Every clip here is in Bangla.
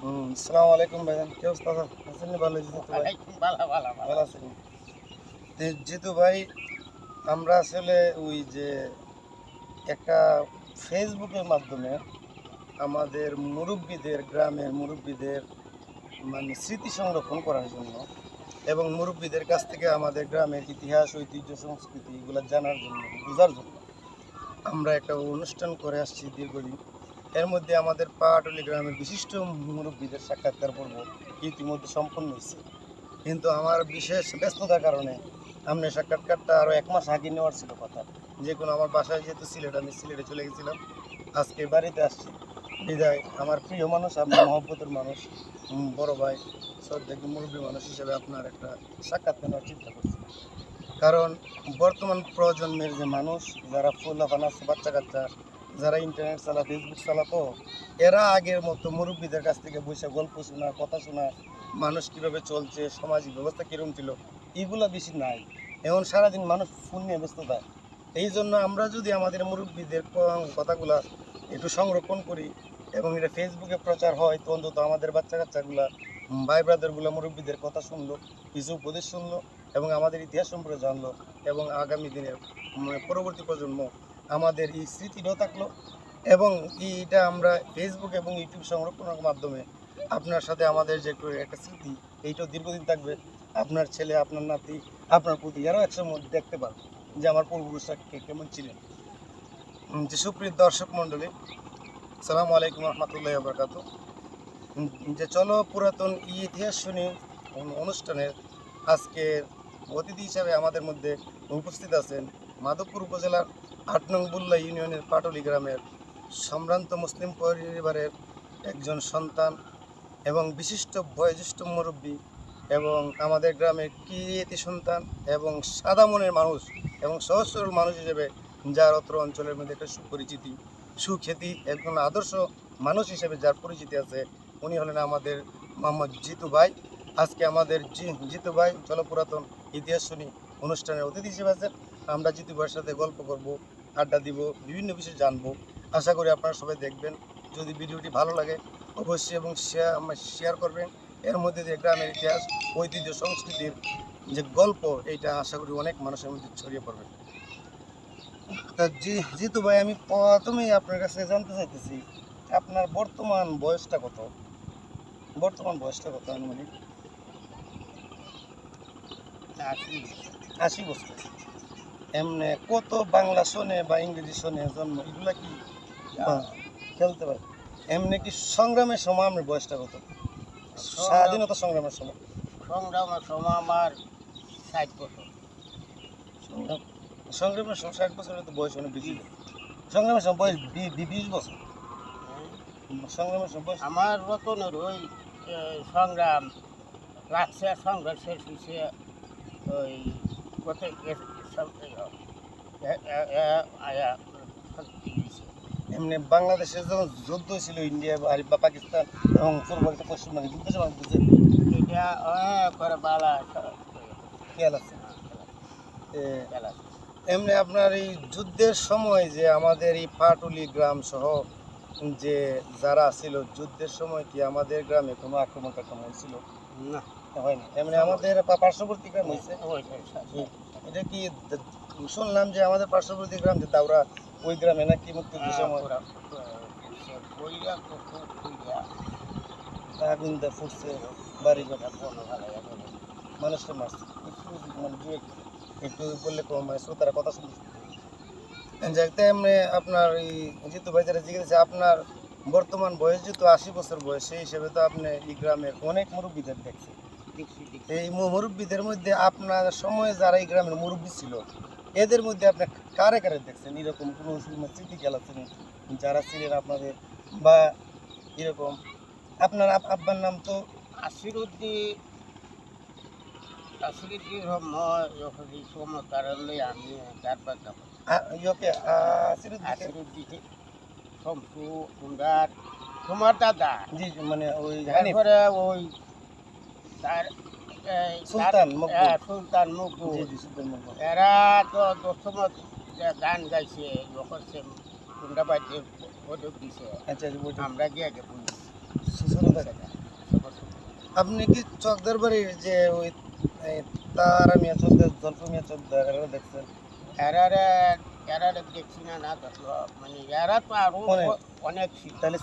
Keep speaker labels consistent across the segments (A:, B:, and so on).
A: আসসালামু আলাইকুম ভাইজান, কি অবস্থা? আছেন নি? ভালো আছি তো ভাই?
B: ওয়ালাইকুম ভালো ভালো
A: ভালো
B: ভালো।
A: আছেন? জিতু ভাই, আমরা আসলে ওই যে একটা ফেসবুকের মাধ্যমে আমাদের মুরব্বীদের, গ্রামের মুরব্বীদের মানে স্মৃতি সংরক্ষণ করার জন্য এবং মুরব্বীদের কাছ থেকে আমাদের গ্রামের ইতিহাস, ঐতিহ্য, সংস্কৃতি এগুলো জানার জন্য, বোঝার জন্য আমরা একটা অনুষ্ঠান করে আসছি দীর্ঘদিন। এর মধ্যে আমাদের পাহাড়তলী গ্রামের বিশিষ্ট মুরব্বীদের সাক্ষাৎকার পর্ব ইতিমধ্যে সম্পন্ন হয়েছে, কিন্তু আমার বিশেষ ব্যস্ততার কারণে আপনার সাক্ষাৎকারটা আরও 1 মাস আগে নেওয়ার ছিল কথা। যে কোনো আমার বাসায় যেহেতু সিলেট, আমি সিলেটে চলে গেছিলাম, আজকে বাড়িতে আসছি। বিদায় আমার প্রিয় মানুষ, আপনার মহব্বতের মানুষ, বড় ভাই, শ্রদ্ধেয় মুরব্বী মানুষ হিসেবে আপনার একটা সাক্ষাৎ নেওয়ার চিন্তা করছি। কারণ বর্তমান প্রজন্মের যে মানুষ, যারা ফুলাফান আছে, বাচ্চা কাচ্চা, যারা ইন্টারনেট চালা, ফেসবুক চালাতো, এরা আগের মতো মুরব্বীদের কাছ থেকে বসে গল্প শোনা, কথা শোনা, মানুষ কীভাবে চলছে, সামাজিক ব্যবস্থা কীরকম ছিল, এগুলো বেশি নাই। এখন সারাদিন মানুষ ফোন নিয়ে ব্যস্ত থাকে। এই জন্য আমরা যদি আমাদের মুরব্বীদের কথাগুলা একটু সংরক্ষণ করি এবং এটা ফেসবুকে প্রচার হয়, তো অন্তত আমাদের বাচ্চা কাচ্চাগুলা, ভাই ব্রাদারগুলো মুরব্বীদের কথা শুনলো, কিছু উপদেশ শুনলো এবং আমাদের ইতিহাস সম্পর্কে জানলো, এবং আগামী দিনের পরবর্তী প্রজন্ম আমাদের এই স্মৃতিটাও থাকলো। এবং এইটা আমরা ফেসবুক এবং ইউটিউব সংরক্ষণের মাধ্যমে আপনার সাথে আমাদের যে একটা স্মৃতি, এইটাও দীর্ঘদিন থাকবে। আপনার ছেলে, আপনার নাতি, আপনার পুতি এরাও একসময় দেখতে পারবে যে আমার পূর্বপুরুষরা কেমন ছিলেন। যে সুপ্রিয় দর্শক মণ্ডলী, সালামু আলাইকুম রহমতুল্লাহ বরকাত। যে চলো পুরাতন ইতিহাস শুনি অনুষ্ঠানের আজকের অতিথি হিসাবে আমাদের মধ্যে উপস্থিত আছেন মাধবপুর উপজেলার ৮ নং বুল্লা ইউনিয়নের পাটলি গ্রামের সম্ভ্রান্ত মুসলিম পরিবারের একজন সন্তান এবং বিশিষ্ট বয়োজ্যেষ্ঠ মুরব্বী, এবং আমাদের গ্রামের কৃতি সন্তান এবং সাদা মনের মানুষ এবং সহজ সরল মানুষ হিসেবে যার অত্র অঞ্চলের মধ্যে একটা সুপরিচিতি, সুখ্যাতি, একজন আদর্শ মানুষ হিসেবে যার পরিচিতি আছে, উনি হলেন আমাদের মোহাম্মদ জিতু ভাই। আজকে আমাদের জিতু ভাই চলো পুরাতন ইতিহাস শুনি অনুষ্ঠানের অতিথি হিসেবে আছেন। আমরা জিতু ভাইয়ের সাথে গল্প করব, আড্ডা দিব, বিভিন্ন বিষয় জানবো। আশা করি আপনারা সবাই দেখবেন। যদি ভিডিওটি ভালো লাগে অবশ্যই এবং শেয়ার করবেন। এর মধ্যে দিয়ে গ্রামের ইতিহাস, ঐতিহ্য, সংস্কৃতির যে গল্প, এইটা আশা করি অনেক মানুষের মধ্যে ছড়িয়ে পড়বে। তা জিতু ভাই, আমি প্রথমেই আপনার কাছে জানতে চাইতেছি, আপনার বর্তমান বয়সটা কত? আনুমানিক? 80 বছর। এমনি কত বাংলা শোনে বা ইংরেজি শোনে জন্ম, এগুলা কি খেলতে পারে? এমনি কি সংগ্রামের সময় আপনার বয়সটা কত? স্বাধীনতা সংগ্রামের সময়?
B: সংগ্রামের সময় আমার 60 বছর।
A: সংগ্রামের সময় 60 বছরের তো বয়স অনেক বেশি। সংগ্রামের সময় বয়স 20 বছর। সংগ্রামের সময় বয়স
B: আমার রতনের ওই সংগ্রাম লাগছে, সংগ্রাম শেষ হয়েছে ওই কত
A: এমনি বাংলাদেশের যখন যুদ্ধ ছিল, ইন্ডিয়া বা পাকিস্তান এবং পূর্ববর্তী পশ্চিমবঙ্গে যুদ্ধ ছিল, বুঝে
B: এটা করে বালা
A: খেয়াল আছে। এমনি আপনার এই যুদ্ধের সময় যে আমাদের এই পাটুলি গ্রাম সহ যে যারা ছিল, যুদ্ধের সময় কি আমাদের গ্রামে কোনো আক্রমণ হয়েছিল?
B: না,
A: হয় না। এমনি আমাদের পার্শ্ববর্তী গ্রাম হয়েছে। এটা কি শুনলাম যে আমাদের পার্শ্ববর্তী গ্রাম যে দাউরা, ওই গ্রামে নাকি মুক্তিযুদ্ধের সময় আগুন দিয়ে ফুটছে, বাড়ি ঘর মানুষটা মারছে। মানে একটু বললে মানে শ্রোতারা কথা শুনতে। যাতে এমনি আপনার এই জিতু ভাই যারা জিজ্ঞেস, আপনার বর্তমান বয়স যেহেতু 80 বছর বয়স, সেই হিসেবে তো আপনি এই গ্রামের অনেক মুরব্বীদের দেখছেন। এই মুরব্বীদের মধ্যে আপনার সময়ে যারা এই গ্রামের মুরব্বী ছিল, এদের মধ্যে আপনি কারে কারে দেখছেন? এরকম কোনো স্মৃতি খেলা ছিলেন যারা ছিলেন আপনাদের, বা এরকম আপনার আব্বার নাম তো
B: আসিরুদ্দিন সময় কারণে আমি চারবার যাবো
A: ইয়োকে
B: আসিরুদ্দিন শমসু সুন্দর তোমার দাদা,
A: জি, মানে ওই
B: তারপরে ওই তার
A: সুলতান
B: সুলতান মুগু, এরা তো দশমত গান গাইছে, করছে কুন্ডা বাজে পদক দিছে, আমরা গিয়ে আগে বলি
A: আপনি কি চকদার বাড়ির যে ওই এই তারা মিয়া চকদার জল্প মিয়া চকদার এরা দেখছেন?
B: এরারে এরারে দেখছি না না দেখলো মানে এরা তো আরো
A: অনেক।
B: অনেক ছিল।
A: তাহলে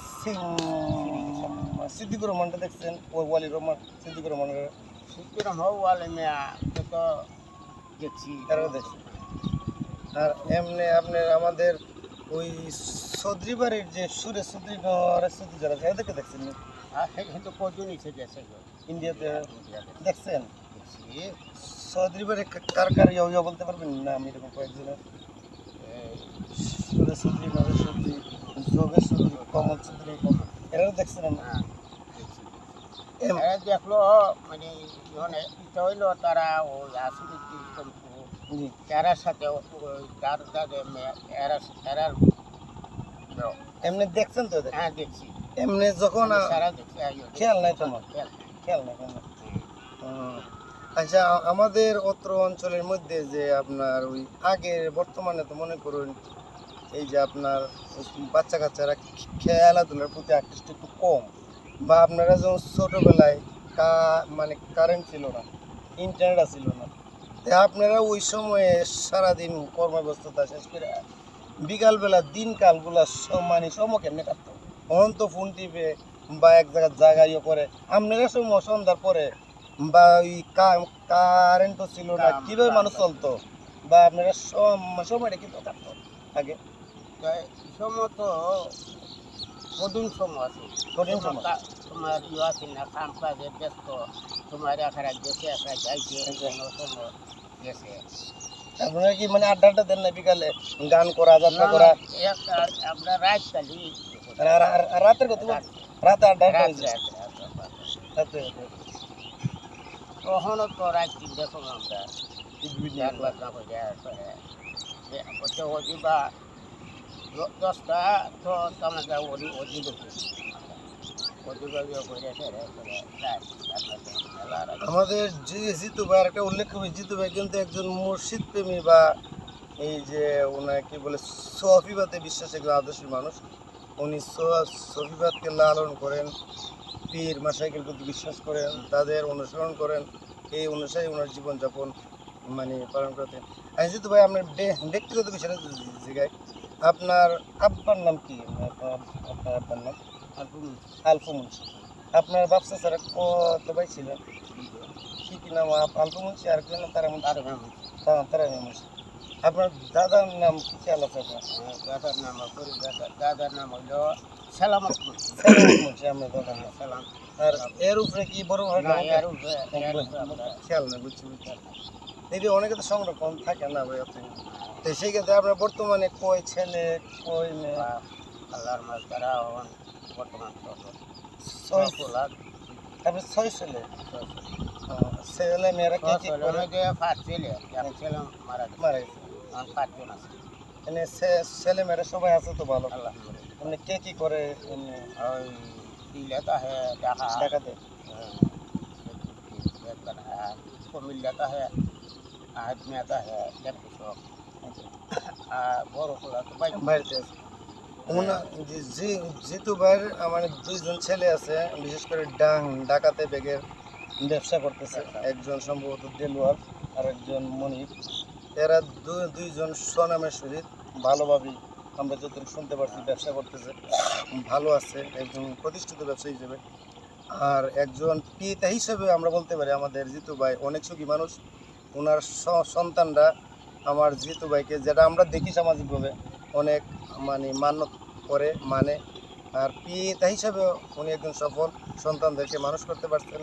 A: সিদ্দিকুর রহমানটা দেখছেন? ওই ওয়ালি রহমান সিদ্দিকুর রহমানের
B: সুতরাং হওয়ালে মেয়া তো দেখছি
A: এরা দেখছেন। আর এমনি আপনার আমাদের ওই চৌধুরী বাড়ির যে সুরে চৌধুরী চৌধুরী যারা আছে এদেরকে দেখছেন নি?
B: আর কিন্তু কজন নিচে গেছে গো
A: ইন্ডিয়াতে
B: ইন্ডিয়াতে
A: দেখছেন?
B: দেখছি
A: চৌধুরী বাড়ি কার কার ইয়া বলতে পারবেন না? আমি এরকম কয়েকজনের
B: এই
A: সুরে চৌধুরী নরেশ চৌধুরী যোগেশ চৌধুরী কমল চৌধুরী এরা দেখছেন না?
B: হ্যাঁ, দেখছি।
A: এম-
B: এরা দেখলো মানে মানে ইটা হইলো তারা ওই আসুরিটি শম্পু
A: জি।
B: এরার সাথে ওই তার তাদের এরার এরার
A: এমনি দেখছেন তো এদের?
B: হ্যাঁ দেখছি
A: এমনি যখন
B: সারা দেখছি
A: খেয়াল নাই তোমার?
B: খেয়াল
A: খেয়াল নাই কেন? আচ্ছা আমাদের অত্র অঞ্চলের মধ্যে যে আপনার ওই আগের বর্তমানে তো মনে করুন এই যে আপনার বাচ্চা কাচ্চারা খেলাধুলার প্রতি আকৃষ্ট একটু কম, বা আপনারা যখন ছোটোবেলায় মানে কারেন্ট ছিল না, ইন্টারনেট ছিল না, তা আপনারা ওই সময়ে সারাদিন কর্মব্যস্ততা শেষ করে বিকালবেলা দিনকালগুলা মানে সময় কেমনে কাটতো? অন তো ফোন টিপে বা এক জায়গায় ইয়ে করে আপনারা সময় সন্ধ্যার পরে বা ওই কারেন্টও ছিল না, কীভাবে মানুষ চলতো বা আপনারা সময়টা কিন্তু কাটতো আগে?
B: সময় তো কদিন সময় আছে
A: কঠিন সময়।
B: তোমার ইয়ে আছে না কাম কাজে ব্যস্ত তোমার এখানে গেছে একা যাইছে অন্য সময় গেছে
A: আপনারা কি মানে আড্ডা দেন না বিকালে গান করা যাত্রা করা?
B: আমরা রাত কালি
A: আর রাতের কথা বল, রাতে আড্ডা হয়েছে? রাতে
B: তখনও তো রাত 3টার সময় আমরা একবার না করে ওদি বা 10টা তো আমাদের ওদি
A: আমাদের জিতু ভাই একটা উল্লেখ করি, জিতু ভাই কিন্তু একজন মসজিদ প্রেমী বা এই যে ওনার কি বলে সফিবাদে বিশ্বাসী একজন আদর্শ মানুষ। উনি সফিবাদকে লালন করেন, পীর মাশাইখের প্রতি বিশ্বাস করেন, তাদের অনুসরণ করেন, এই অনুসারে ওনার জীবনযাপন মানে পালন করতেন। আর জিতু ভাই আপনার ব্যক্তিগত বিষয়টা জিগায়, আপনার আব্বার নাম কি? আপনার আব্বার নাম আলফু মুন্সি। আপনার ব্যবসা ছাড়া কত ভাই ছিলেন? কি কি নাম? আলফু মুন্সি আর কি নাম? তারা তারা মুন্সি। আপনার দাদার নাম কি খেয়াল আছে আপনার?
B: দাদার নাম দাদার নাম হইল সালামত
A: সালামত মুন্সি আপনার দাদার নাম।
B: সালাম
A: আর এর উপরে কি বড় ভাই
B: না
A: নাম?
B: এর উপরে আমরা
A: খেয়াল নেই, বুঝছি বুঝছি। এই যে অনেকে তো সংরক্ষণ থাকে না ভাই আপনি, তো সেই ক্ষেত্রে আপনার বর্তমানে কয় ছেলে কয় মেয়ে?
B: আল্লাহর মাছ তারা বর্তমান
A: ছয়।
B: 6 লাখ
A: আপনার 6 ছেলে? ছেলে মেয়েরা কি কি করে?
B: ছেলে মারা
A: মারা গেছে।
B: 5 জন আছে
A: এমনি ছেলে মেয়েরা সবাই আছে তো ভালো?
B: আলহামদুলিল্লাহ
A: এমনি কে কি করে এমনি
B: ওই দিলেতা है ঢাকা
A: ঢাকাতে?
B: কুমিল্লাটা है আহমেদা है লেপসক বড় খোলা তো বাইক
A: বাড়িতে আছে। জিতু ভাইয়ের আমার 2জন ছেলে আছে, বিশেষ করে ঢাকাতে ব্যাগের ব্যবসা করতেছে। একজন সম্ভবত দেলোয়ার আর একজন মনির। এরা দুইজন স্বনামের সহিত ভালোভাবেই আমরা যতটুকু শুনতে পারছি ব্যবসা করতেছে, ভালো আছে, একজন প্রতিষ্ঠিত ব্যবসায়ী হিসেবে। আর একজন পিতা হিসেবে আমরা বলতে পারি আমাদের জিতু ভাই অনেক সুখী মানুষ। ওনার সন্তানরা আমার জিতু ভাইকে, যেটা আমরা দেখি সামাজিকভাবে, অনেক মানে মান্য করে মানে। আর পিতা হিসাবে উনি একজন সফল সন্তানদেরকে মানুষ করতে পারছেন।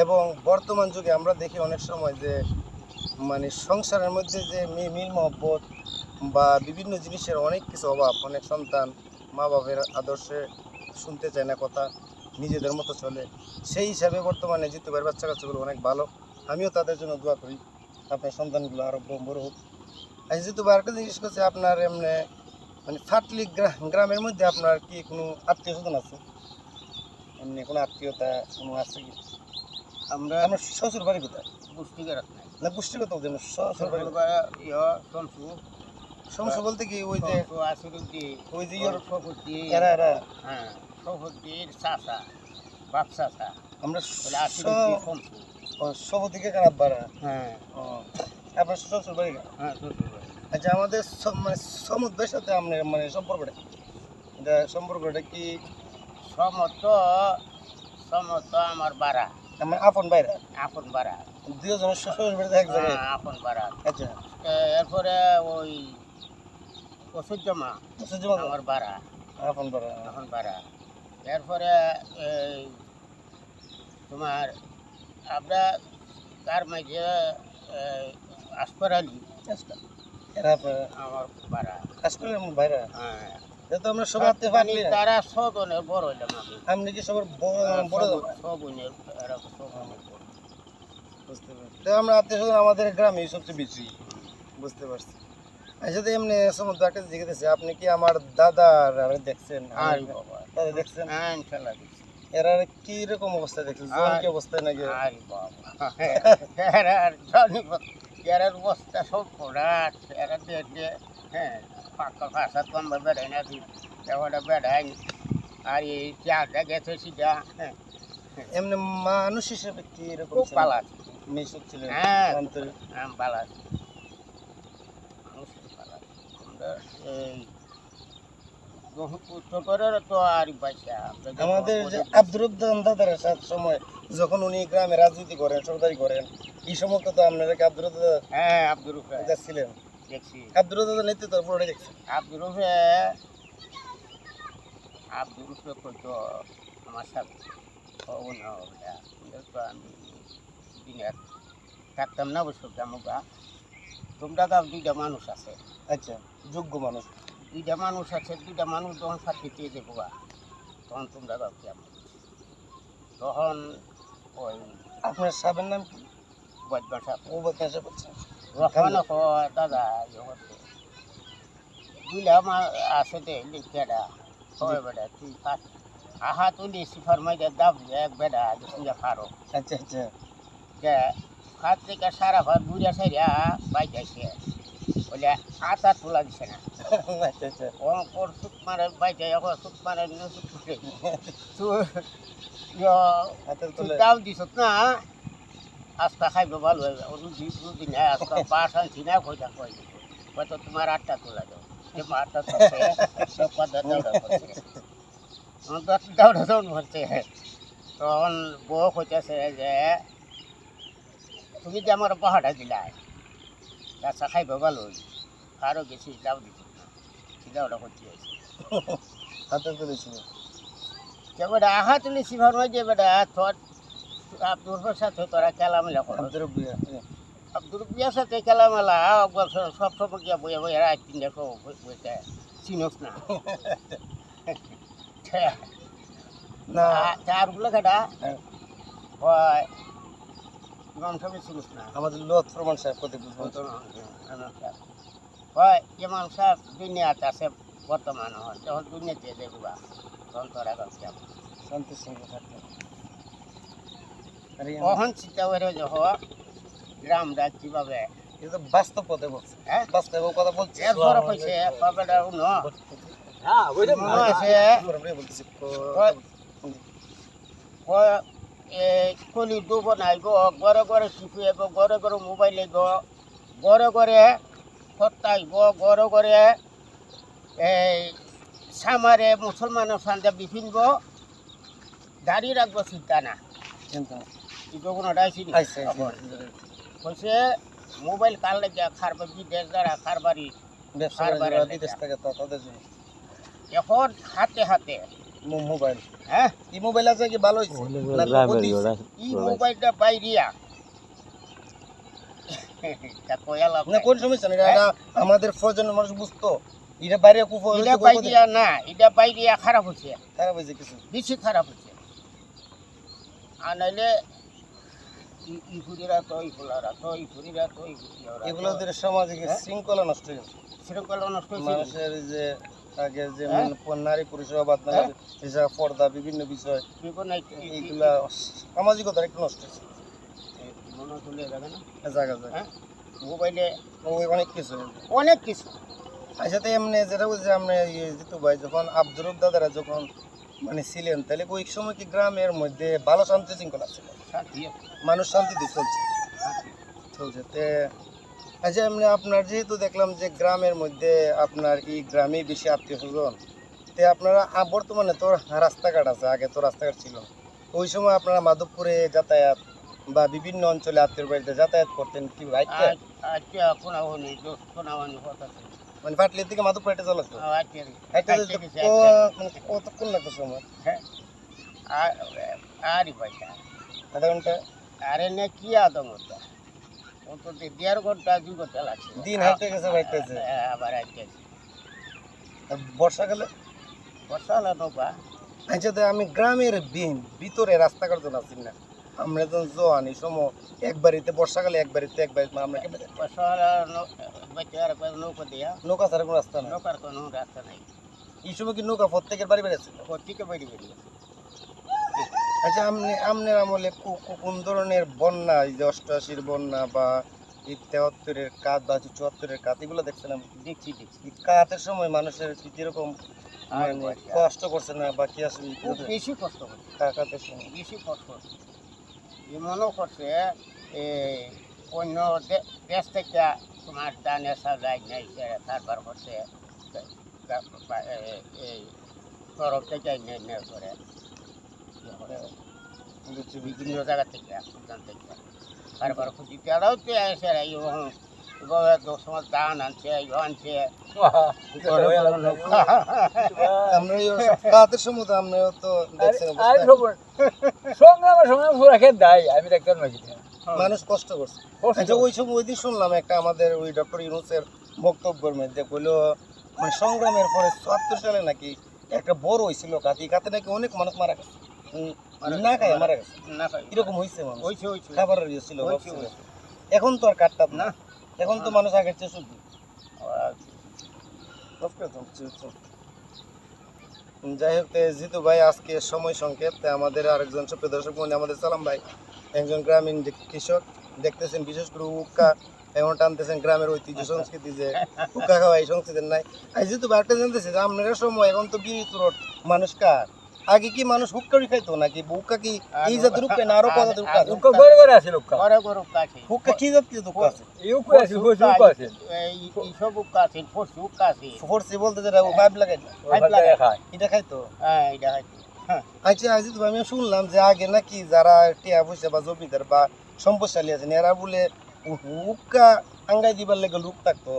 A: এবং বর্তমান যুগে আমরা দেখি অনেক সময় যে মানে সংসারের মধ্যে যে মিল মহব্বত বা বিভিন্ন জিনিসের অনেক কিছু অভাব, অনেক সন্তান মা বাবার আদর্শে শুনতে চায় না কথা, নিজেদের মতো চলে। সেই হিসাবে বর্তমানে জিতু ভাইয়ের বাচ্চা কাচ্চাগুলো অনেক ভালো। আমিও তাদের জন্য দোয়া করি আপনার সন্তানগুলো আরও বড় হোক। আর জিতু ভাই একটা জিনিস করছে, আপনার এমনি মানে ফাটলি গ্রামের মধ্যে আপনার কি কোনো আত্মীয় স্বজন আছে? এমনি কোনো আত্মীয়তা কোনো আছে কি?
B: আমরা
A: আমার শ্বশুর বাড়ি কোথায়?
B: পুষ্টিকর
A: না গোষ্ঠীগত যেন শ্বশুর বাড়ি
B: সন্সু
A: সমস্যা বলতে কি ওই যে
B: আসুরুদ্দি
A: ওই যে ইয়োর
B: সফুদ্দি
A: এরা
B: হ্যাঁ সফুদ্দির চাষা বাপসা থা
A: আমরা
B: বলে আসিন ফোনসু
A: সব দিকে খারাপ বাড়া।
B: হ্যাঁ
A: ও, আপনার শ্বশুর বাড়ি না?
B: হ্যাঁ শ্বশুর বাড়ি।
A: আচ্ছা, আমাদের মানে সমুদ্রের সাথে আপনার মানে সম্পর্কটা এটা সম্পর্কটা কি
B: সমত সমত আমার বাড়া
A: আমার আপন বাইরা
B: আপন বাড়া
A: দুজনের শ্বশুর বাড়িতে এক জায়গায়?
B: আপন বাড়া।
A: আচ্ছা,
B: এরপরে ওই অসুজ্জমা
A: সুজমা
B: আমার বাড়া
A: আপন বাড়া।
B: এখন বাড়া। এরপরে এই তোমার আমরা তার মাঝে আসফর আলী
A: আচ্ছা, এরা
B: আমার বাড়া।
A: আসলে বাইরা
B: হ্যাঁ
A: এটা তো আমরা সবার হাতে
B: মানে
A: পারলি না।
B: তারা ছজনের বড় হইলাম আমি।
A: আপনি কি সবার বড় বড়
B: ছজনের এরা ছজনের বড়।
A: বুঝতে পারছি। তো আমরা আত্মীয় স্বজন আমাদের গ্রামে সবচেয়ে বেশি। বুঝতে পারছি। আচ্ছা, তো এমনি সমুদ্র একটা জিজ্ঞেস আপনি কি আমার দাদার দেখছেন?
B: আরে বাবা
A: দাদা দেখছেন?
B: হ্যাঁ ইনশাল্লাহ দেখছি।
A: এরা কি রকম অবস্থা দেখছেন? জোয়ান কি অবস্থায় নাকি?
B: আরে বাবা এরার জানি এরার বস্তা সব পড়াট এরা দেখে হ্যাঁ ফাঁকা ফাঁসা তো আমরা বেড়াই না এবারে বেড়াই আর এই চাটা গেছে সেটা হ্যাঁ
A: এমনি মানুষ হিসেবে কি এরকম
B: খুব
A: ছিলেন?
B: পালা
A: মিশুক ছিলেন?
B: হ্যাঁ
A: আন্তরিক?
B: হ্যাঁ পালা মানুষের পালা আমরা এই ছোটরের তো আর পয়সা
A: আমাদের যে আব্দুর রহমান দাদার সাথে সময় যখন উনি গ্রামে রাজনীতি করেন, সরকারি করেন, এই সময় তো আপনারা কি আব্দুর রহমান
B: হ্যাঁ আব্দুর রুফে
A: দাদা ছিলেন?
B: দেখছি
A: আব্দুর রহমান নেতৃত্ব পুরোটা দেখছেন?
B: আব্দুর রুফে কইতো আমার সাথে ও না তো আমি দিনের থাকতাম না অবশ্য জামুগা তোমরা গাঁও দুইটা মানুষ আছে
A: আচ্ছা, যোগ্য মানুষ।
B: দুইটা মানুষ আছে দুইটা মানুষ যখন সাথে দিয়ে দেবো গা তখন তোমরা গাঁও কেমন তখন ওই
A: আপনার সাবের নাম কি?
B: বদমাসা
A: ও বদমাশা করছেন?
B: রহমান দাদা ইয়ে হচ্ছে দুইটা আছে দে লিখেরা হয় বেটা তুই ফাট আহা তুলি সিফার মাইজা দাব এক বেটা দুসঙ্গে ফারো
A: আচ্ছা আচ্ছা।
B: যে হাত থেকে সারা ঘর বুড়িয়া সাইরা বাইক আসে বলে আতা তোলা দিছে না
A: আচ্ছা আচ্ছা।
B: ওর সুখ মারে বাইকে এখন সুখ মারে সুখ মারে
A: হাতের
B: তুই
A: তলে
B: দাম দিছ না আজকা খাইবে ভালো হবে রুজি রুজি নেই আজকা বাস আনছি না কইটা কই হয়তো তোমার আটটা তোলা যাও তোমার আটটা দৌড়া করছে দৌড়া দৌড় করছে তখন বউ কইতেছে যে তুমি যে আমার পাহাড়া দিলাই গাছা খাইবে ভালো আরও গেছি দাও দিচ্ছি না সিধা ওটা করতে হয়েছে
A: হাতের তলে ছিল।
B: যে বেটা আহা তুলি সিভার যে বেটা তোর আব্দুর সাথে তোরা খেলামেলা করো
A: আব্দুর বিয়া।
B: আব্দুর বিয়ার সাথে খেলামেলা সব সব গিয়া বইয়া বইয়া রাত তিনটা সব বইতে চিনোস না
A: না,
B: চারগুলো কাটা
A: হ্যাঁ।
B: হয় ইমাম সাহেব চিনিস না
A: আমাদের লত প্রমাণ সাহেব কত বুঝবেন?
B: হয় ইমাম সাহেব দুনিয়াতে আছে বর্তমান হয় যখন দুনিয়াতে দেখবা তখন তোরা কেমন
A: শান্তির সঙ্গে থাকতেন। আরে
B: কখন চিন্তা করে যখন গ্রামটা কিভাবে
A: এটা তো বাস্তব কথা বলছে।
B: হ্যাঁ
A: বাস্তব কথা বলছে।
B: এরপরে কইছে পাবেটা উনো মনে আছে
A: বলছি
B: কলি ডুব নাইব ঘরে ঘরে শিশু আইব ঘরে ঘরে মোবাইল আইব ঘরে ঘরে সত্তা আইব ঘরে ঘরে এই সামারে মুসলমানের সান্দা বিপিনব দাঁড়িয়ে রাখবো চিন্তা না
A: চিন্তা
B: কিন্তু কোনো ডাইছি
A: আইসে
B: কইছে মোবাইল কার লাগে খারবে বিদেশ দ্বারা খারবারি
A: ব্যবসা বিদেশ থেকে তাদের জন্য
B: এখন হাতে হাতে
A: মোবাইল।
B: হ্যাঁ
A: এই মোবাইল আছে কি ভালো হয়েছে?
B: ই মোবাইলটা বাইরিয়া তা কয়ালা
A: না কোন সমস্যা নেই, এটা আমাদের প্রয়োজনের মানুষ বুঝতো। এটা বাইরে কুফর
B: এটা বাইরিয়া না এটা বাইরিয়া খারাপ হচ্ছে
A: খারাপ হয়েছে কিছু।
B: বেশি খারাপ হচ্ছে আর নাইলে ইফুরিরা তো ইফুলারা তো ইফুরিরা তো
A: এগুলো ওদের সামাজিক শৃঙ্খলা নষ্ট হয়ে গেছে।
B: শৃঙ্খলা নষ্ট হয়েছে
A: মানুষের যে আগে যে নারী পুরুষের অবাধ না এছাড়া পর্দা বিভিন্ন বিষয় এইগুলা সামাজিকতা একটু নষ্ট হয়েছে।
B: মনে চলে যাবে না
A: জায়গা জায়গা
B: মোবাইলে
A: অনেক কিছু।
B: অনেক কিছু
A: আচ্ছা, তো এমনি যেটা বলছি আমরা জিতু ভাই যখন আব্দুর দাদারা যখন মানে ছিলেন, তাহলে ওই সময় কি গ্রামের মধ্যে ভালো শান্তি শৃঙ্খলা ছিল,
B: শান্তি
A: মানুষ শান্তিতে চলছে?
B: শান্তি।
A: চলছে তে। আচ্ছা এমনি আপনার যেহেতু দেখলাম যে গ্রামের মধ্যে আপনার এই গ্রামেই বেশি আত্মীয় স্বজন, তে আপনারা বর্তমানে তো রাস্তাঘাট আছে, আগে তো রাস্তাঘাট ছিল, ওই সময় আপনারা মাধবপুরে যাতায়াত বা বিভিন্ন অঞ্চলে আত্মীয় বাড়িতে যাতায়াত করতেন কি রাইটটা?
B: আচ্ছা কোনাওনি দোষ কোনাওনি কথা
A: মানে পাটলির থেকে মাধবপুর এটা চলে তো
B: আচ্ছা
A: এটা
B: আচ্ছা গেছে
A: মানে কতক্ষণ লাগতো সময়?
B: হ্যাঁ আরে পয়সা
A: আধা ঘন্টা?
B: আরে না কি আদম হতো অন্তত 1.5 ঘন্টা 2 ঘন্টা লাগছে
A: দিন হাঁটতে গেছে বাইতেছে।
B: আবার আজকে
A: বর্ষাকালে?
B: বর্ষা হলো নৌকা
A: আচ্ছা তো আমি গ্রামের ভিতরে রাস্তাঘাট তো আছি না, আমরা তো জোয়ান এই সময় এক বাড়িতে বর্ষাকালে এক বাড়িতে আমরা কেমন
B: বর্ষা হলো বাইতে আর নৌকা দিয়া
A: নৌকা ছাড়া কোনো রাস্তা না?
B: নৌকার কোনো রাস্তা নাই
A: এই সময় কি নৌকা প্রত্যেকের বাড়ি বেড়েছিল?
B: প্রত্যেকে বেরিয়ে বেরিয়ে
A: আচ্ছা আপনার আমলে কোন ধরনের বন্যা, এই যে 88-র বন্যা বা এই 73-এর কাত বা 74-এর কাত, এগুলো দেখছেন? আমি
B: দেখছি
A: এই কাতের সময় মানুষের কি কিরকম
B: আর
A: মানে কষ্ট করছে না বা কি আসলে
B: খুব বেশি কষ্ট করছে
A: কাতের সময়?
B: বেশি কষ্ট করছে এমনও করছে অন্য দেশ থেকে তোমার দানে সাজাই নেই তারপর করছে এই তরফ থেকে নেওয়ার করে বিভিন্ন জায়গা থেকে উদ্যান থেকে তারপর খুঁজি তেরাও তো এসে এভাবে 10 মাস ধান আনছে আনছে
A: আমরা এই কাতের সময় তো আমরাও তো দেখছেন
C: আর
A: অবস্থা।
C: সংগ্রামের সময় পুরো খেত দেয় আমি দেখতাম নাকি
A: মানুষ কষ্ট করছে। আচ্ছা ওই সময় ওই দিন শুনলাম একটা আমাদের ওই ডক্টর ইউনূসের বক্তব্যের মধ্যে কইলো মানে সংগ্রামের পরে 74 সালে নাকি একটা বড় হয়েছিল কাতি কাতে নাকি অনেক মানুষ মারা গেছে, না খায় মারা গেছে,
B: না ভাই
A: এরকম হয়েছে মানুষ,
B: হয়েছে হয়েছে
A: খাবারের ইয়ে ছিল,
B: হয়েছে,
A: অভাব ছিল।
B: হয়েছে।
A: এখন তো আর কাটটা না,
B: না।
A: এখন তো মানুষ আগের চেয়ে শুধু যাই হোক জিতু ভাই আজকে সময় সংক্ষেপ, তাই আমাদের আরেকজন সুপ্রিয় দর্শক মনে আমাদের সালাম ভাই একজন গ্রামীণ যে কৃষক, দেখতেছেন বিশেষ করে উক্কা এখন টানতেছেন গ্রামের ঐতিহ্য সংস্কৃতি, যে উক্কা খাওয়া এই সংস্কৃতি নাই। আর জিতু ভাই একটা জানতেছি যে আপনার সময় এখন তো বিড়ি চুরট মানুষ কার, আগে কি মানুষ হুক্কারি খাইতো নাকি হুক্কা কি এই জাতের হুক্কা না আরো কত হুক্কা আছে?
C: ঘরে ঘরে আছে লোক
B: ঘরে ঘরে কাছে
A: হুক্কা কি জাতীয় হুক্কা আছে?
C: ইউকু আছে ইউকু আছে
B: এইসব কাছে ফসু কাছে
A: ফোরসি বলতে যেটা পাইপ লাগাই
C: খায়
A: এটা খাইতো?
B: হ্যাঁ এটা হয়তো
A: আচ্ছা আজিত ভাই আমি শুনলাম যে আগে নাকি যারা টিয়া পয়সা বা জমিদার বা সম্পদশালী আছেন এরা বলে হুক্কা আঙ্গাই দিবার লেগে লোক থাকতো,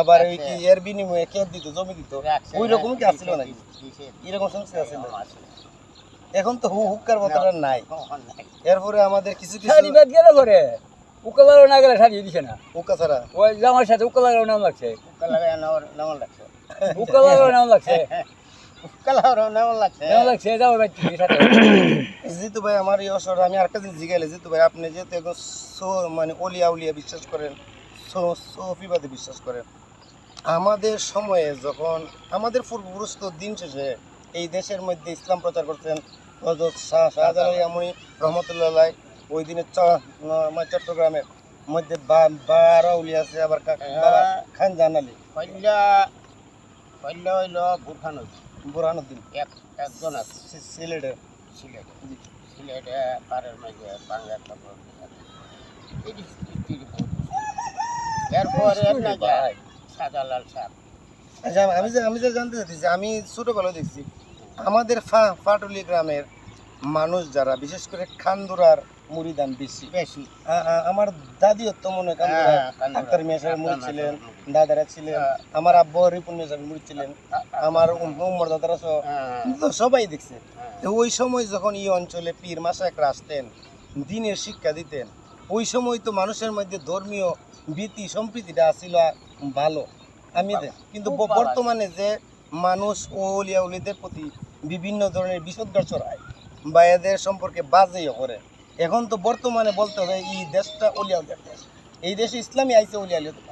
A: আবার ওই কি এর বিনিময়ে খেত দিত জমি দিত, ওই রকম কি আসছিল নাকি? এরকম সংস্থা আছিল? এখন তো হুক্কার মতন আর নাই। এরপরে আমাদের কিছু কিছু
C: শাড়ি বাদ গেলে ঘরে উকালারও না গেলে শাড়ি দিছে না
A: হুক্কা ছাড়া
C: ওই জামার সাথে উকালারও নাম লাগছে
B: নাম লাগছে
C: উকালারও নাম লাগছে
B: কালার নাম লাগছে
C: নাম লাগছে যাও ভাই সাথে
A: জিতু ভাই আমার এই অসর আমি আরেকটা জিনিস জিগাইলে জিতু ভাই আপনি যেহেতু একদম মানে অলিয়া উলিয়া বিশ্বাস করেন, সফিবাদে বিশ্বাস করেন, আমাদের সময়ে যখন আমাদের পূর্বপুরুষ তো দিন শেষে এই দেশের মধ্যে ইসলাম প্রচার করছেন হযরত শাহজালাল ইয়ামানি রহমতুল্লাহ আলাইহি, ওই দিনে চট্টগ্রামের মধ্যে 12 উলিয়া আছে, আবার বাবা খান জানালি
B: কইলা কইলা হইল বুরখান
A: বুরহানুদ্দিন
B: একজন আছে
A: সিলেটের।
B: সিলেটে সিলেটে পাড়ের মাঝে বাংলা খবর এরপরে শাহজালাল সাহেব
A: আচ্ছা আমি যে জানতে চাইছি, আমি ছোটবেলায় দেখছি আমাদের ফাটুলি গ্রামের মানুষ যারা বিশেষ করে খান্দুরার মুড়িদান বেশি
B: বেশি
A: আমার দাদিও তো মনে হয় খান্দুরার আক্তার মিয়া সাহেব মুড়ি ছিলেন, দাদারা ছিলেন, আমার আব্বু রিপুন মিয়া সাহেব মুড়ি ছিলেন, আমার উম্মর দাদারা তো সবাই দেখছে। তো ওই সময় যখন এই অঞ্চলে পীর মাশায়েখরা আসতেন দিনের শিক্ষা দিতেন, ওই সময় তো মানুষের মধ্যে ধর্মীয় ভীতি সম্প্রীতিটা আসছিল ভালো, কিন্তু বর্তমানে যে মানুষ ওলিয়া উলিদের প্রতি বিভিন্ন ধরনের বিষোদ্গার ছড়ায় বা এদের সম্পর্কে বাজেও করে, এখন তো বর্তমানে বলতে হবে এই দেশটা ওলিয়া উলিয়ার দেশ, এই দেশে ইসলামী আইসে ওলিয়া উলিয়াদের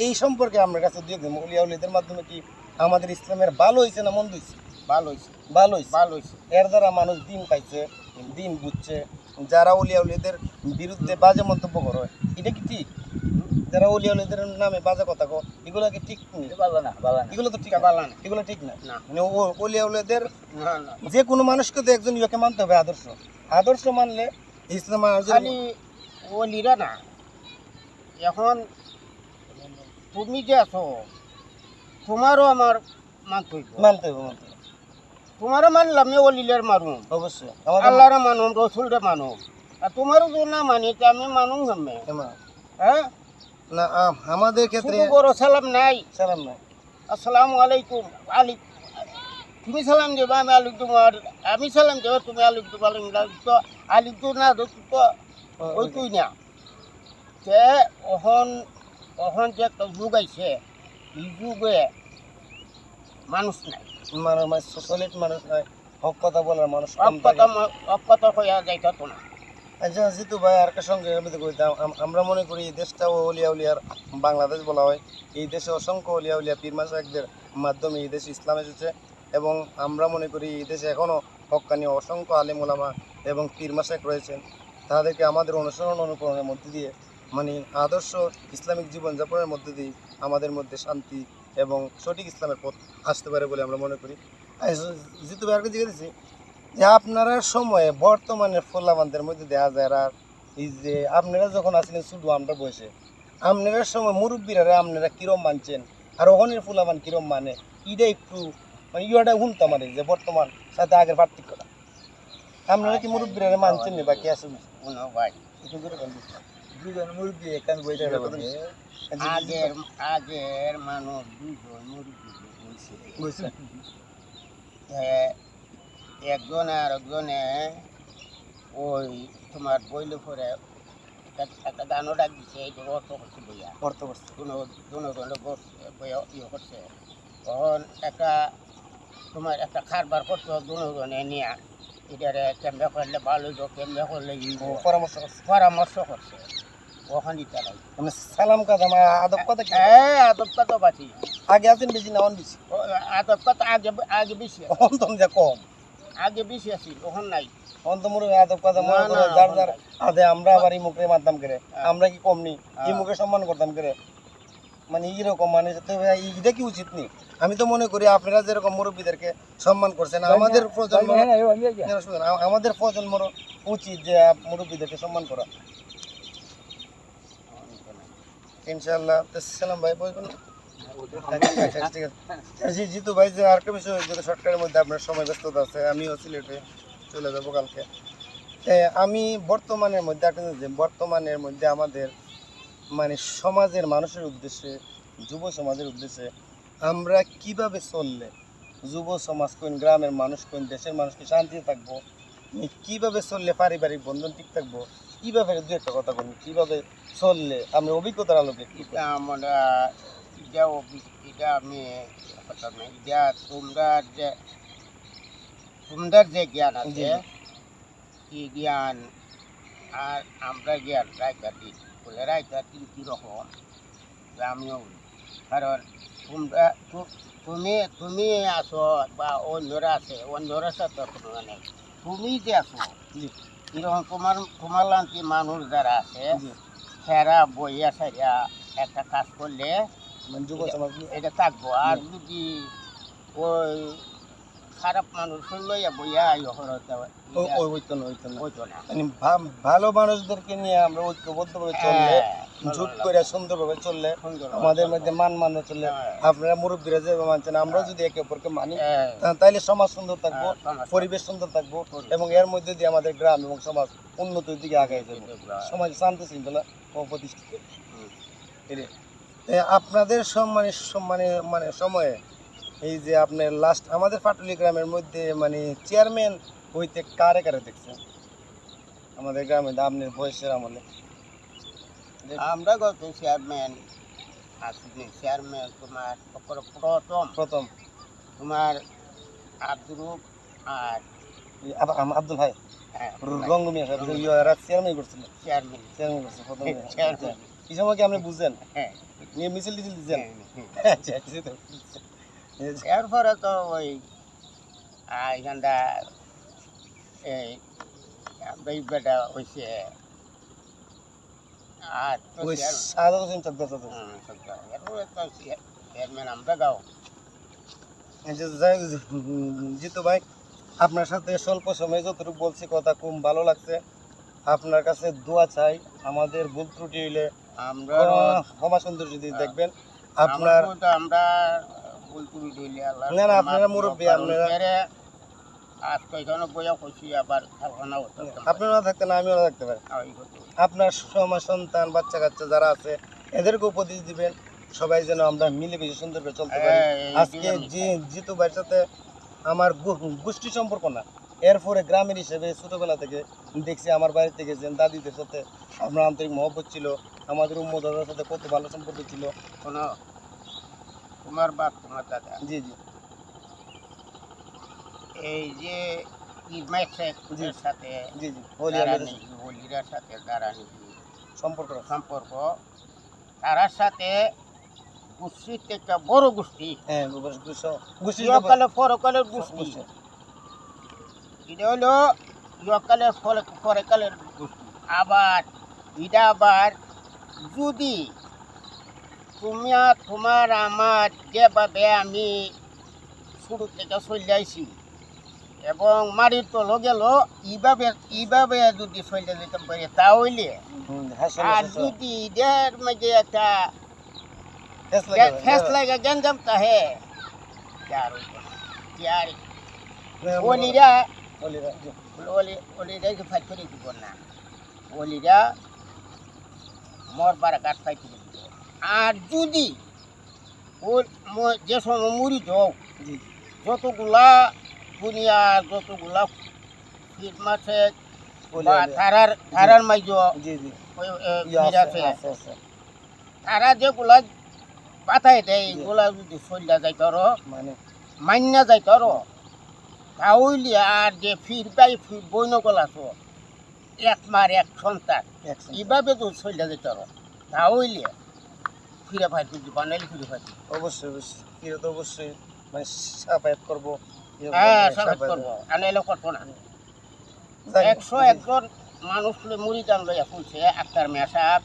A: এই সম্পর্কে আমার কাছে দিয়ে দেবো ওলিয়া উলিদের মাধ্যমে কি আমাদের ইসলামের ভালো হয়েছে না মন্দ হয়েছে?
B: ভালো হয়েছে
A: ভালো হয়েছে,
B: ভালো হয়েছে
A: এর দ্বারা মানুষ দিন পাইছে, দিন বুঝছে। যারা ওলিয়া উলিদের বিরুদ্ধে বাজে মন্তব্য করে এটা কি ঠিক? যারা ওলি আউলিয়াদের নামে বাজে কথা কো এগুলো কি ঠিক নেই?
C: এটা ভালো না ভালো না
A: এগুলো তো ঠিক
B: এটা
A: না,
B: ভালো না।
A: এগুলো ঠিক না।
B: না।
A: মানে ওলি আউলিয়াদের
B: না না
A: যে কোনো মানুষকে তো একজন ইয়েকে মানতে হবে আদর্শ, আদর্শ মানলে ইসলাম
B: খালি ওলিরা না, এখন তুমি যে আছো তোমারও আমার মানতে হইব।
A: মানতে হবে, মানতে হবে।
B: তোমারও মানলাম আমি ওলিলের মানুম,
A: অবশ্যই আমাদের
B: আল্লাহরে মানুম, রসুলরে মানুম, আর তোমারও যদি না মানি তা আমি মানুম কেমনে? হ্যাঁ,
A: না আমাদের ক্ষেত্রে
B: শুধু বড় সালাম নাই,
A: সালাম না,
B: আসসালামু আলাইকুম আলি, তুমি সালাম দেবা আমি আলিক দেবো, আর আমি সালাম দেবো তুমি আলিক দেবো, তো আলিক তো না তো ওই তুই না। তে অহন অহন যে একটা যুগ আইছে, এই যুগে মানুষ নাই,
A: মানে সলিড মানুষ নয়, হক কথা বলার মানুষ কম
B: অকথা
A: থাকে।
B: অকথা হইয়া যাইত না।
A: আচ্ছা জিতু ভাই আর একটা সঙ্গে আমি তো কইতাম আমরা মনে করি এই দেশটা ওলিয়া উলিয়ার বাংলাদেশ বলা হয়, এই দেশে অসংখ্য ওলিয়া উলিয়া পীর মাশায়েখদের মাধ্যমে এই দেশে ইসলাম এসেছে, এবং আমরা মনে করি এই দেশে এখনও হক্কানি অসংখ্য আলেম ওলামা এবং পীর মাশায়েখ রয়েছেন। তাদেরকে আমাদের অনুসরণ অনুকরণের মধ্যে দিয়ে মানে আদর্শ ইসলামিক জীবনযাপনের মধ্যে দিয়ে আমাদের মধ্যে শান্তি এবং সঠিক ইসলামের পথ আসতে পারে বলে আমরা মনে করি। জিতু ভাই আর কি জিজ্ঞেস যে আপনারা সময়ে বর্তমানে ফোলাবানদের মধ্যে দেখা যায় আর এই যে আপনারা যখন আসলেন শুধু আমরা বসে আপনারা সময় মুরব্বীরা আপনারা কিরম মানছেন আর ওখানের ফুলাবান কিরম মানে ইটা একটু মানে ইয়েটা শুনতাম আর যে বর্তমান সাথে আগের পার্থক্যটা আপনারা কি মুরব্বীরা মানছেন না বাকি আছে
B: কোনো ভাই
A: একটু জোরে বলুন।
C: দুজন মুরগি একখান বইটা
B: আগের আগের মানুষ দুজন মুরগি হয়েছে,
A: বুঝছেন?
B: একজন আর একজনে ওই তোমার বইলে পরে একটা গানও ডাক দিছে, এই যে অর্থ করছে বইয়া
A: অর্থ করছে
B: দুজনে বইয়া ইয়ে করছে, তখন একটা তোমার একটা খারবার করতো দুজনে নিয়ে এটারে কেমনে করলে ভালো হইব, কেমনে করলে
A: পরামর্শ করছে
B: পরামর্শ করছে, ওখানে চালাই
A: মানে সালাম কথা মানে আদব কথা কি
B: হ্যাঁ আদব কত বাঁচি,
A: আগে আছেন বেশি না অন বেশি
B: আদব কত আগে আগে বেশি আছে,
A: অন্তম যা কম
B: আগে বেশি আছি ওখান নাই।
A: অন্তমুর আদব কথা মনে
B: না,
A: করে
B: না,
A: যার
B: না,
A: যার আদে আমরা আবার এই মুখে মারতাম করে
B: হ্যাঁ।
A: আমরা কি কম নি এই
B: হ্যাঁ।
A: মুখে সম্মান করতাম করে মানে এইরকম মানে তো ভাই এটা কি উচিত নেই? আমি তো মনে করি আপনারা যেরকম মুরব্বীদেরকে সম্মান করছেন আমাদের প্রজন্ম শুনুন, আমাদের প্রজন্মর উচিত যে মুরব্বীদেরকে সম্মান করা। ইনশাআল্লাহ সালাম ভাই বলবেন। ঠিক আছে জিতু ভাই যে আরেকটা বিষয় যদি শর্টকাটের মধ্যে আপনার সময় ব্যস্ততা আছে আমিও সিলেটে চলে যাবো কালকে। আমি বর্তমানের মধ্যে একটা জিনিস যে বর্তমানের মধ্যে আমাদের মানে সমাজের মানুষের উদ্দেশ্যে যুব সমাজের উদ্দেশ্যে আমরা কিভাবে চললে যুব সমাজ কোন গ্রামের মানুষ কোন দেশের মানুষকে শান্তিতে থাকবো, কিভাবে চললে পারিবারিক বন্ধন ঠিক থাকবো, কিভাবে দু একটা কথা বলুন কিভাবে চললে আমরা অভিজ্ঞতার আলোকে একটু
B: এটা আমরা এটা আমি কথা নাই, এটা তোমরা যে জ্ঞান আছে
A: জি।
B: এই জ্ঞান আর আমরা জ্ঞান রায়তা দিই বলে রায়তা দিন কীরকম আমিও বলি। কারণ তোমরা তুমি তুমি আছো বা অন্যরা আছে, অন্যরা সাথে কোনো মানে তুমি যে আছো
A: জি
B: এরকম তোমার লান্তি মানুষ যারা আছে
A: জি
B: সেরা বইয়া সাইয়া একটা কাজ করলে
A: মানে যুব সমাজ
B: এটা থাকবো। আর যদি ওই খারাপ মানুষ লইয়া বইয়া
A: হইতো না
B: হইতো না।
A: মানে ভালো মানুষদেরকে নিয়ে আমরা ঐক্যবদ্ধভাবে চললে জুট করে সুন্দরভাবে চললে আমাদের মধ্যে মান্য চললে আপনারা মুরব্বীরা যেভাবে মানছেন আমরাও যদি একে অপরকে মানি তাইলে সমাজ সুন্দর থাকবো, পরিবেশ সুন্দর থাকবো এবং এর মধ্যে দিয়ে আমাদের গ্রাম এবং সমাজ উন্নতির দিকে আগায় যাবে, সমাজ শান্তি শৃঙ্খলা ও প্রতিষ্ঠিত। আপনাদের মানে সময়ে এই যে আপনার লাস্ট আমাদের পাটুলি গ্রামের মধ্যে মানে চেয়ারম্যান হইতে কারে কারে দেখছেন আমাদের গ্রামে আপনার বয়সের আমলে?
B: আমরা গত চেয়ারম্যান আসলে চেয়ারম্যান তোমার প্রথম তোমার আব্দুল আর
A: আব্দুল ভাই
B: হ্যাঁ,
A: রঙ্গমিয়া সাহেব চেয়ারম্যান করছিলেন,
B: চেয়ারম্যান
A: চেয়ারম্যান করছেন প্রথমে।
B: চেয়ারম্যান
A: এই সময় কি আপনি বুঝছেন
B: হ্যাঁ
A: নিয়ে মিছিল টিছিল দিচ্ছেন? আচ্ছা, আচ্ছা।
B: এরপরে তো ওই এখানটা এই বেটা হয়েছে আর তো
A: ওই সাদা হোসেন চকদার সাথে
B: চেয়ারম্যান আমরা গাও
A: এই যে যাই জিতু ভাই আপনার সাথে স্বল্প সময়ে যতটুকু বলছি কথা খুব ভালো লাগছে। আপনার কাছে দোয়া চাই, আমাদের ভুল ত্রুটি হইলে
B: আমরা
A: ক্ষমা সুন্দর যদি দেখবেন। আপনার
B: আমরা ভুল করি দিলে আল্লাহ
A: না না আপনারা মুরব্বী, আপনারা
B: আজকে এখানে বইয়া কইছি আবার খালখানা
A: আপনারা থাকতে না আমিও থাকতে পারি। আপনার সন্তান বাচ্চা কাচ্চা যারা আছে এদেরকে উপদেশ দিবেন, সবাই যেন আমরা মিলেমিশে সুন্দর করে চলতে পারি। আজকে জিতু ভাইয়ের সাথে আমার গোষ্ঠী সম্পর্ক না, এরপরে গ্রামের হিসেবে ছোটবেলা থেকে দেখছি আমার বাড়িতে গেছেন দাদিদের সাথে আমরা আন্তরিক মহব্বত ছিল, আমাদের উম্মু দাদার সাথে কত ভালো সম্পর্ক ছিল।
B: শোনো, তোমার বাপ তোমার দাদা
A: জি জি
B: এই যে ইরমাইশের সাথে
A: জি জি
B: হলিরার সাথে যারা নাকি
A: সম্পর্ক
B: সম্পর্ক তারার সাথে গোষ্ঠীর একটা বড় গোষ্ঠী,
A: হ্যাঁ
B: ইয়কালের পরকালের গোষ্ঠী। এটা হলো ইয়কালের পরকালের গোষ্ঠী। আবার এটা আবার যদি তুমি তোমার আমার যেভাবে আমি শুরু থেকে চলে আইছি এবং মাটির তলো গেল এইভাবে যদি চলে যেতে পারি তাহলে, আর যদি এদের মাঝে একটা ফেস লাগে গেঞ্জাম তাহে অলিরা ফাইট করে দিব না, অলিরা মরবার গাছ ফাইট করে দিব। আর যদি যে সময় মুড়ি যাও যতগুলা দুনিয়া যতগুলা ফিট মাছে থারার মাইজ তারা যেগুলা পাতাই দেয় এগুলা যদি চলিয়া যাইত মানে মান্যা যাইত তাহলে আর যে ফির বাই ফির বইনগল আছো এক মার এক সন্তান এইভাবে যদি চলিয়া যাইত তাহলে ফিরে ফাইট করছি বানাইলে ফিরে ফাইট
A: অবশ্যই অবশ্যই ফিরে তো অবশ্যই মানে সাফায়াত করবো।
B: হ্যাঁ সাফায়াত করবো, আনাইলে করবো না। 101 জন মানুষ মুড়ি দান লইয়া ফুলছে আক্তার মিয়া সাহেব,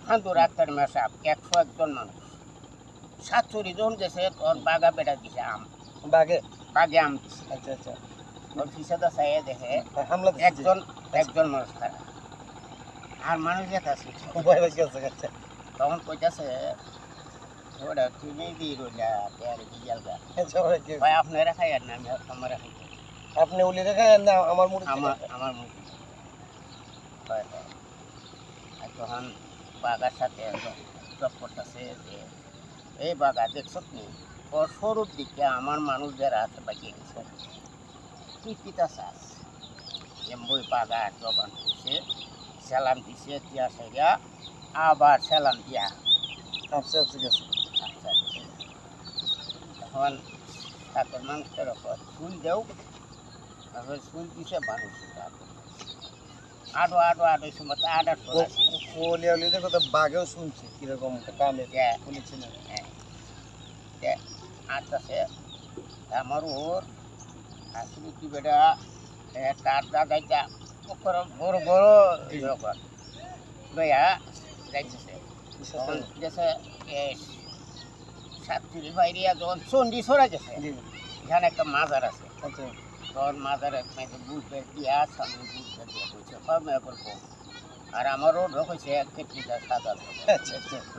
B: খান্দুর আক্তার মিয়া সাহেব 101 জন মানুষ 47 জন গেছে তোর বাগা বেড়া দিছে আম বাগে আম দিছে।
A: আচ্ছা আচ্ছা
B: ওর ফিসাদা চাইয়ে দেখে
A: হামলা
B: একজন মানুষ খারাপ আর মানুষ যেতে আছে তখন কইতাছে ওরা তুমি দিয়ে রইলা পেয়ারে দিয়াল গা ভাই আপনারা খাই আর না আমি আমার খাই,
A: আপনি উলি রেখে না আমার মুড়ি
B: আমার মুখে হয় হয়। আর তখন বাগার সাথে জব করতেছে যে এই বাগা দেখছ নি ওর সরুর দিকে আমার মানুষ যারা আছে বাকিয়ে গেছে তুই পিতা চাস এমবই বাগা জবান দিছে সালাম দিছে দিয়া সেরা আবার সালাম দিয়া
A: আচ্ছা আচ্ছা গেছে
B: আচ্ছা এখন সাথের মানুষের ওপর ফুল দেও তারপরে ফুল দিছে মানুষ আডো সময় আডার
A: ওলিয়ালিদের কথা বাঘেও শুনছি কিরকম কামে বলেছিল।
B: আসতেছে আমার ওর আসলে কি বেটা তার দাদাইটা বড় বড় লইয়া যাইতেছে গেছে 47 বাইরিয়া যখন চন্ডি সরা গেছে এখানে একটা মাজার আছে তখন মাজারের বুঝবে দিয়া সামনে বুঝবে দিয়া বলছে মেয়ে করবো আর আমারও ঢোক হয়েছে 1 কেজিটা সাদা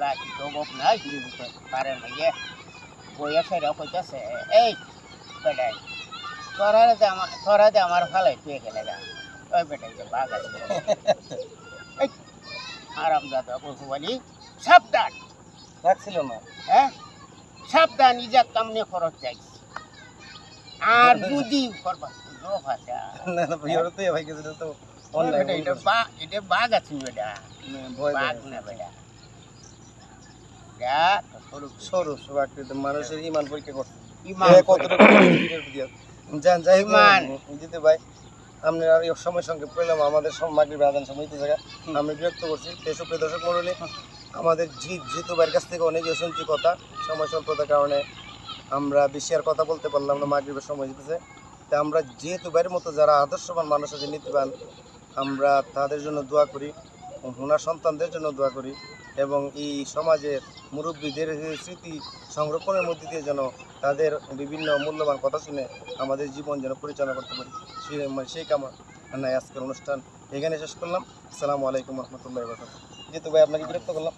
B: রাখি ডোবক নাই পারে না গিয়ে বইয়া ফেরা কইতেছে এই বেটাই তোরা দে আমার ফালাই তুই গেলে গা ওই বেটাই যে বাঘ আছে আরাম দাদা বলবো বলি সাবধান
A: রাখছিল না,
B: হ্যাঁ সাবধান ইজাত কামনে খরচ চাই আর যদি করবা লোক আছে
A: না না ভিড় তো ভাই কিছু তো অনলাইন
B: এটা বাঘ আছে বেটা বাঘ না বেটা যা
A: সরু সবাইকে মানুষের ইমান পরীক্ষা করতে
B: ইমান
A: কতটুকু জান যাই মান জিতে ভাই আমরা আর সময় সঙ্গে পেলাম আমাদের মাগরিব আজান সময় হইতে জায়গা আমি বিরক্ত করছি। সুপ্রিয় দর্শক মণ্ডলী, আমাদের জিতু ভাইয়ের কাছ থেকে অনেক শুনছি কথা, সময় স্বল্পতার কারণে আমরা বেশি আর কথা বলতে পারলাম না, মাগরিবের সময় দিতেছে। তা আমরা জিতু ভাইয়ের মতো যারা আদর্শবান মানুষ আছে নীতিবান, আমরা তাদের জন্য দোয়া করি ওনার সন্তানদের জন্য দোয়া করি এবং এই সমাজের মুরব্বীদের স্মৃতি সংরক্ষণের মধ্যে দিয়ে যেন তাদের বিভিন্ন মূল্যবান কথা শুনে আমাদের জীবন যেন পরিচালনা করতে পারি সেই কামনায় আজকের অনুষ্ঠান এখানে শেষ করলাম। আসসালামু আলাইকুম রহমতুল্লাহ। যেহেতু ভাই আপনাকে বিরক্ত করলাম।